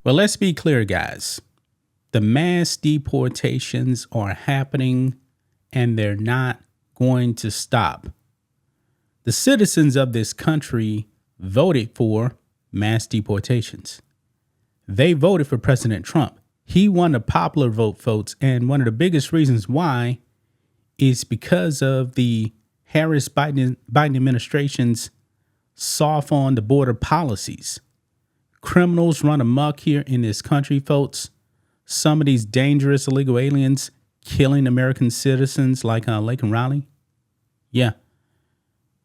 Well, let's be clear, guys. The mass deportations are happening and they're not going to stop. The citizens of this country voted for mass deportations. They voted for President Trump. He won the popular votes, and one of the biggest reasons why is because of the Harris-Biden administration's soft on the border policies. Criminals run amok here in this country, folks. Some of these dangerous illegal aliens killing American citizens like Lake and Raleigh. Yeah.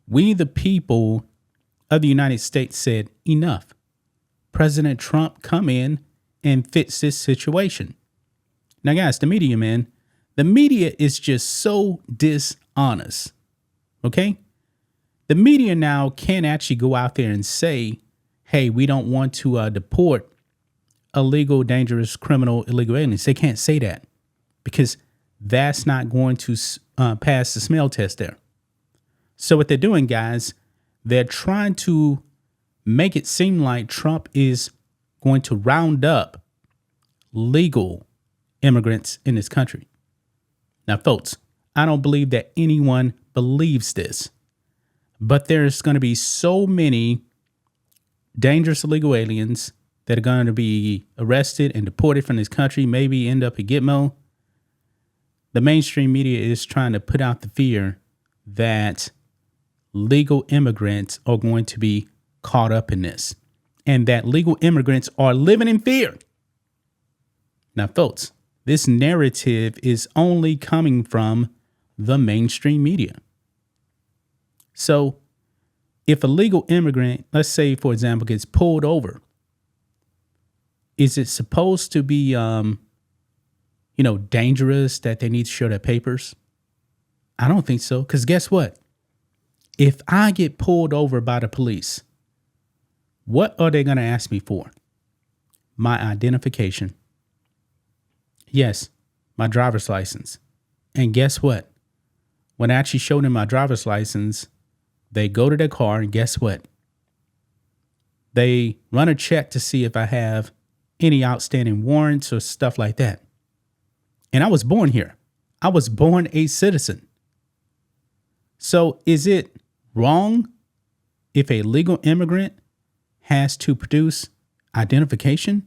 We, the people of the United States, said enough. President Trump come in and fix this situation. Now, guys, the media, man, the media is just so dishonest. Okay? The media now can't actually go out there and say, hey, we don't want to deport illegal, dangerous, criminal, illegal aliens. They can't say that because that's not going to pass the smell test there. So what they're doing, guys, they're trying to make it seem like Trump is going to round up legal immigrants in this country. Now, folks, I don't believe that anyone believes this, but there's going to be so many dangerous illegal aliens that are going to be arrested and deported from this country, maybe end up at Gitmo. The mainstream media is trying to put out the fear that legal immigrants are going to be caught up in this and that legal immigrants are living in fear. Now, folks, this narrative is only coming from the mainstream media. So if a legal immigrant, let's say, for example, gets pulled over, is it supposed to be, dangerous that they need to show their papers? I don't think so. Because guess what? If I get pulled over by the police, what are they going to ask me for? My identification. Yes, my driver's license. And guess what? When I actually show them my driver's license, they go to their car and guess what? They run a check to see if I have any outstanding warrants or stuff like that. And I was born here. I was born a citizen. So is it wrong if a legal immigrant has to produce identification?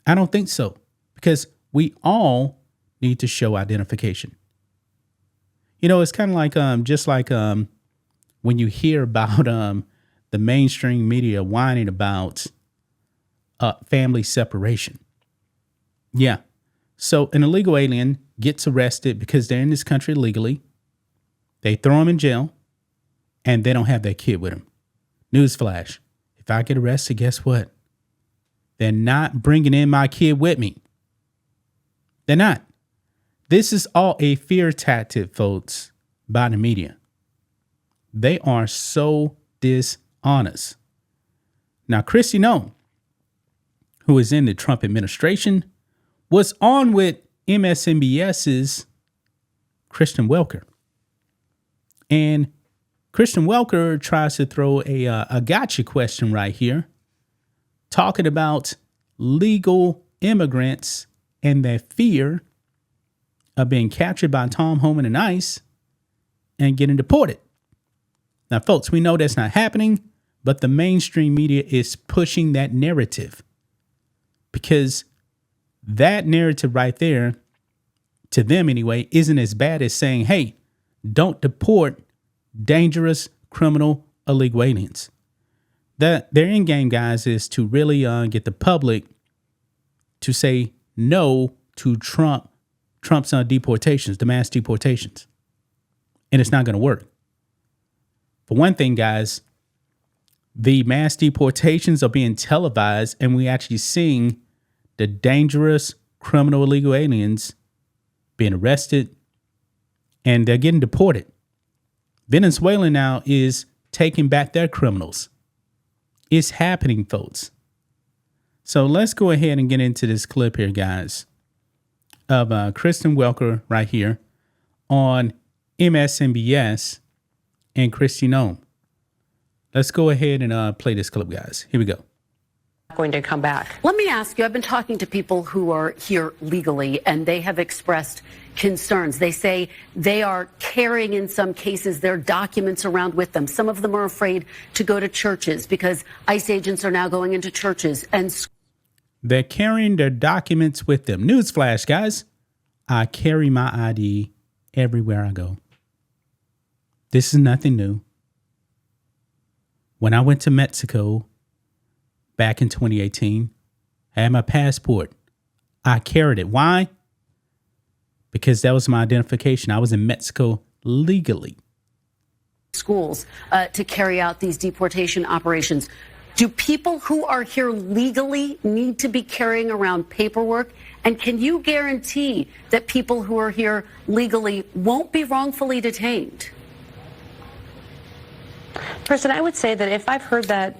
I don't think so, because we all need to show identification. It's kind of like just like when you hear about the mainstream media whining about family separation. Yeah. So an illegal alien gets arrested because they're in this country legally. They throw them in jail and they don't have their kid with them. Newsflash. If I get arrested, guess what? They're not bringing in my kid with me. They're not. This is all a fear tactic, folks, by the media. They are so dishonest. Now, Kristi Noem, who is in the Trump administration, was on with MSNBC's Kristen Welker. And Kristen Welker tries to throw a gotcha question right here, talking about legal immigrants and their fear of being captured by Tom Homan and ICE and getting deported. Now, folks, we know that's not happening, but the mainstream media is pushing that narrative because that narrative right there, to them anyway, isn't as bad as saying, hey, don't deport dangerous, criminal, illegal aliens. Their end game, guys, is to really get the public to say no to Trump's deportations, the mass deportations. And it's not going to work. For one thing, guys, the mass deportations are being televised and we actually seeing the dangerous, criminal, illegal aliens being arrested and they're getting deported. Venezuela now is taking back their criminals. It's happening, folks. So let's go ahead and get into this clip here, guys, of Kristen Welker right here on MSNBC and Kristi Noem. Let's go ahead and play this clip, guys. Here we go. going to come back. Let me ask you, I've been talking to people who are here legally, and they have expressed concerns. They say they are carrying, in some cases, their documents around with them. Some of them are afraid to go to churches because ICE agents are now going into churches and they're carrying their documents with them. Newsflash, guys. I carry my ID everywhere I go. This is nothing new. When I went to Mexico back in 2018, I had my passport. I carried it. Why? Because that was my identification. I was in Mexico legally. Schools to carry out these deportation operations. Do people who are here legally need to be carrying around paperwork? And can you guarantee that people who are here legally won't be wrongfully detained? Kristen, I would say that if I've heard that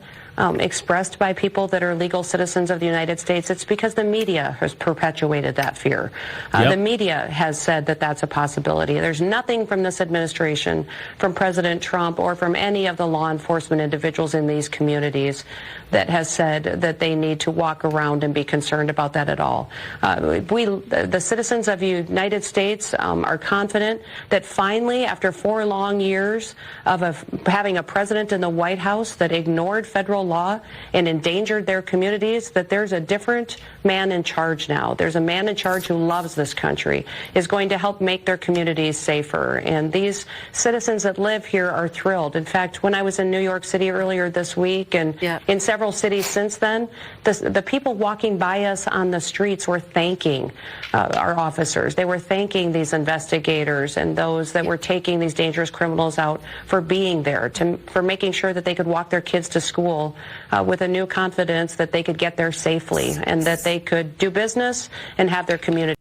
expressed by people that are legal citizens of the United States, it's because the media has perpetuated that fear. The media has said that that's a possibility. There's nothing from this administration, from President Trump, or from any of the law enforcement individuals in these communities that has said that they need to walk around and be concerned about that at all. The citizens of the United States are confident that finally, after 4 long years of having a president in the White House that ignored federal law and endangered their communities, that there's a different man in charge now. There's a man in charge who loves this country, is going to help make their communities safer. And these citizens that live here are thrilled. In fact, when I was in New York City earlier this week and in several cities since then, the people walking by us on the streets were thanking our officers. They were thanking these investigators and those that were taking these dangerous criminals out for being there, for making sure that they could walk their kids to school with a new confidence that they could get there safely and that they could do business and have their community.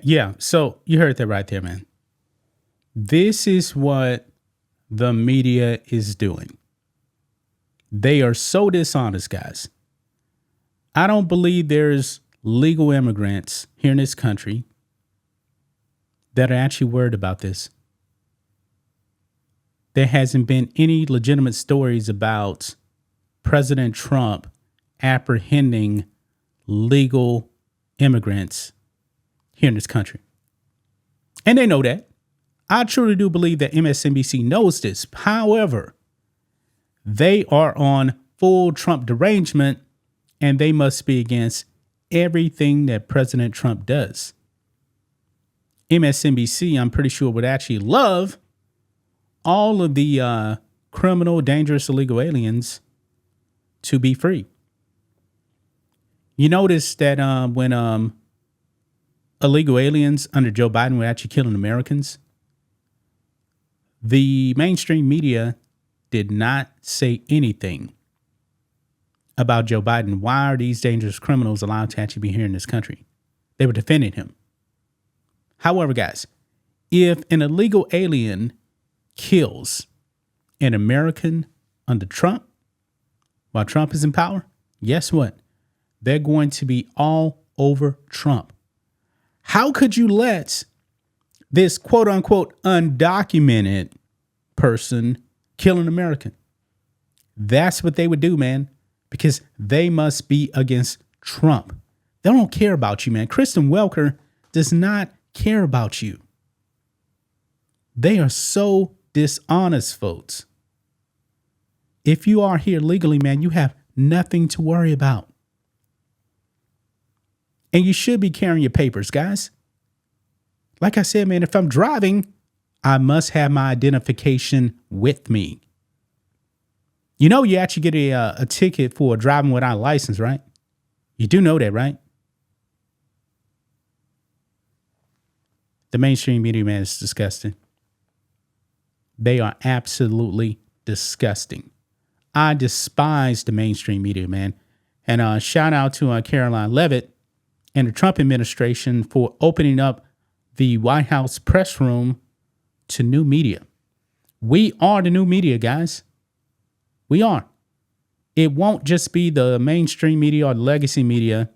Yeah. So you heard that right there, man. This is what the media is doing. They are so dishonest, guys. I don't believe there's legal immigrants here in this country that are actually worried about this. There hasn't been any legitimate stories about President Trump apprehending legal immigrants here in this country. And they know that. I truly do believe that MSNBC knows this. However, they are on full Trump derangement, and they must be against everything that President Trump does. MSNBC, I'm pretty sure, would actually love all of the criminal, dangerous, illegal aliens to be free. You notice that when illegal aliens under Joe Biden were actually killing Americans, the mainstream media did not say anything about Joe Biden. Why are these dangerous criminals allowed to actually be here in this country? They were defending him. However, guys, if an illegal alien kills an American under Trump, while Trump is in power, guess what? They're going to be all over Trump. How could you let this quote unquote undocumented person kill an American? That's what they would do, man, because they must be against Trump. They don't care about you, man. Kristen Welker does not care about you. They are so dishonest, folks. If you are here legally, man, you have nothing to worry about. And you should be carrying your papers, guys. Like I said, man, if I'm driving, I must have my identification with me. You know, you actually get a ticket for driving without a license, right? You do know that, right? The mainstream media, man, is disgusting. They are absolutely disgusting. I despise the mainstream media, man. And shout out to Caroline Leavitt and the Trump administration for opening up the White House press room to new media. We are the new media, guys. We are. It won't just be the mainstream media or the legacy media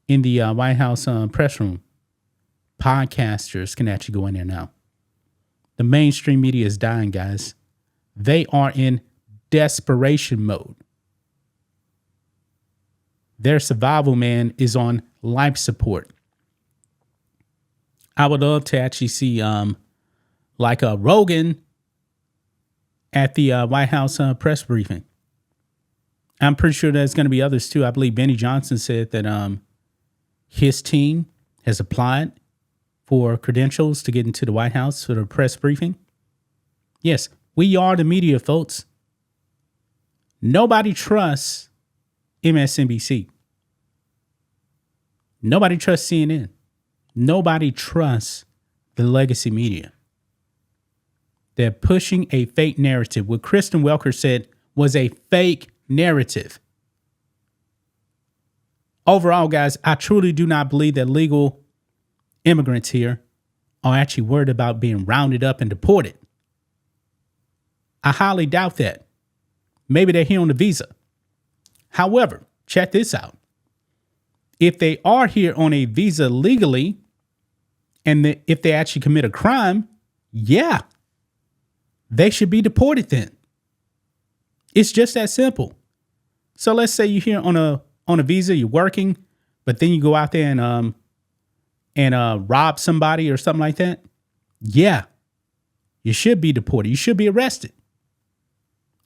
in the White House press room. Podcasters can actually go in there now. The mainstream media is dying, guys. They are in desperation mode. their survival man is on life support. I would love to actually see like a Rogan at the White House press briefing. I'm pretty sure there's going to be others too. I believe Benny Johnson said that his team has applied for credentials to get into the White House for the press briefing. Yes, we are the media, folks. Nobody trusts MSNBC. Nobody trusts CNN. Nobody trusts the legacy media. They're pushing a fake narrative. What Kristen Welker said was a fake narrative. Overall, guys, I truly do not believe that legal immigrants here are actually worried about being rounded up and deported. I highly doubt that. Maybe they're here on a visa. However, check this out. If they are here on a visa legally, and if they actually commit a crime, yeah, they should be deported then. It's just that simple. So let's say you're here on a visa, you're working, but then you go out there and rob somebody or something like that. Yeah, you should be deported. You should be arrested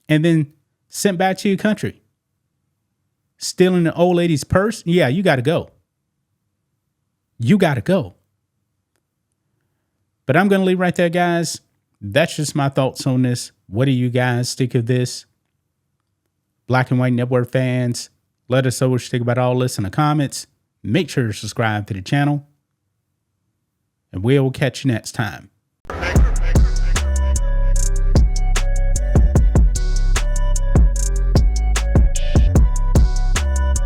and then sent back to your country. Stealing an old lady's purse? Yeah, you got to go. You got to go. But I'm going to leave right there, guys. That's just my thoughts on this. What do you guys think of this? Black and White Network fans, let us know what you think about all this in the comments. Make sure to subscribe to the channel. And we'll catch you next time.